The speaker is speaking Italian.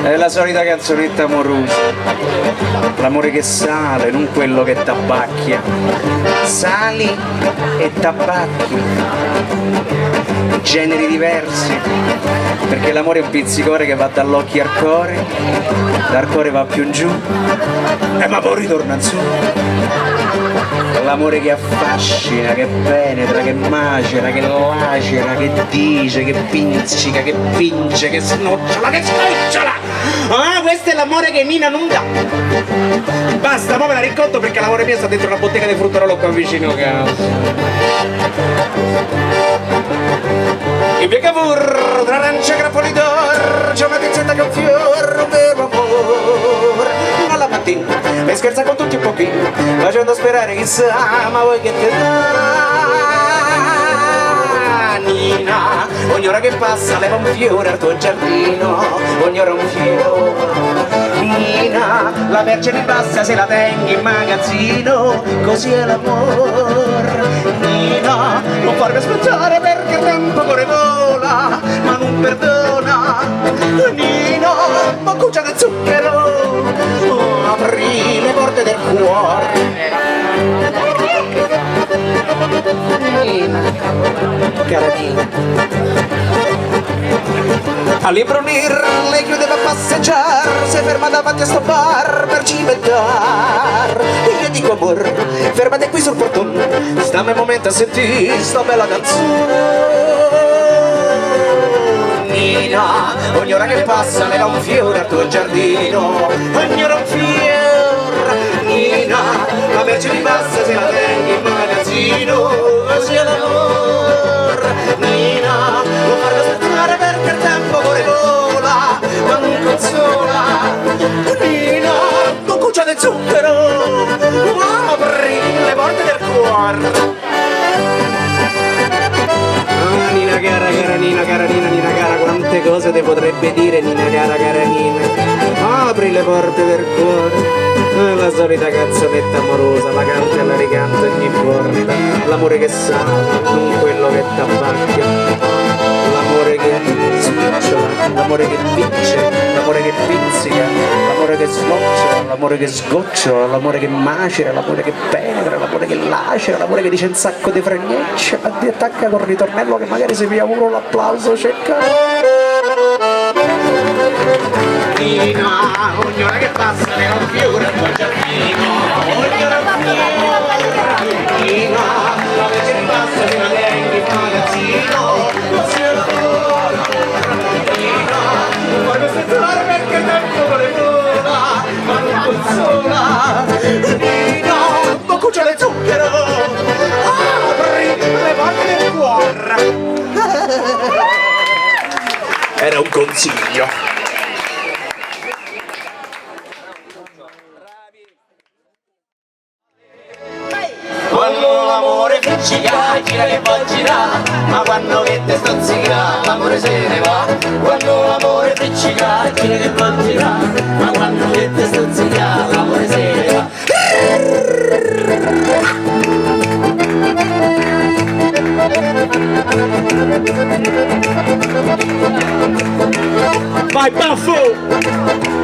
È la solita canzonetta amorosa, l'amore che sale, non quello che tabacchia. Sali e tabacchi, generi diversi, perché l'amore è un pizzicore che va dall'occhio al cuore, dal cuore va più in giù e ma poi ritorna in su. L'amore che affascina, che penetra, che macera, che lacera, che dice, che pinzica, che pinge, che snocciola, che snocciola! Ah, questo è l'amore che Nina non dà! Basta, ma me la riconto perché l'amore mio sta dentro una bottega di fruttarolo qua vicino a casa. In via Cavour, tra arancia e grappoli d'oro, c'è una pizzetta che è un fiore, un vero amore. Alla mattina, e scherza con tutti un pochino, facendo sperare chissà, ma voi che te dà? Nina, ogni ora che passa leva un fiore al tuo giardino, ogni ora un fiore. Nina, la merce ribassa se la tengi in magazzino, così è l'amore. Nina, non farmi aspettare perché il tempo corre vola, ma non perdona. Nina, boccuccia di zucchero, apri le porte del cuore. Nina, cara Nina. All'imbrunir lei chiudeva a passeggiare, si ferma davanti a sto bar per cimentar. E io dico amor, fermate qui sul portone, stammi un momento a sentire sta bella canzone. Nina, ogni ora che passa leva un fiore al tuo giardino, ogni ora un fiore. Nina, la merce di bassa se la tengi in magazzino, così è l'amor. Nina, non farmi aspettare perché il tempo corre vola, ma non consola. Nina, non cuccia del zucchero, apri le porte del cuore. Ah, Nina cara, cara Nina, cara Nina, Nina cara, quante cose te potrebbe dire Nina cara, cara Nina. Apri le porte del cuore. La solita canzonetta amorosa, la canta e la ricanta ogni volta. L'amore che sale, non quello che tabacchia. L'amore che snocciola, l'amore che vince, l'amore che pizzica, l'amore che snoccia, l'amore che sgocciola, l'amore che macera, l'amore che penetra, l'amore che lacera, l'amore che dice un sacco di fregnecce, ma ti attacca col ritornello che magari se vi auguro l'applauso cerca. Nina, ogni ora che passa leva un fiore al tuo giardino, ogni ora un fiore. Nina, la vece che passa se la tengi in magazzino, così è l'amore. Nina, non voglio aspettare perché il tempo vuole vola, ma non consola. Nina, boccuccia di zucchero, apri le porte del cuore. Era un consiglio. Quando l'amore friccica gira che può girare, ma quando che te stozzica l'amore se ne va. Quando l'amore friccica gira che può girare, ma quando che te stozzica l'amore se ne va. Vai Baffo!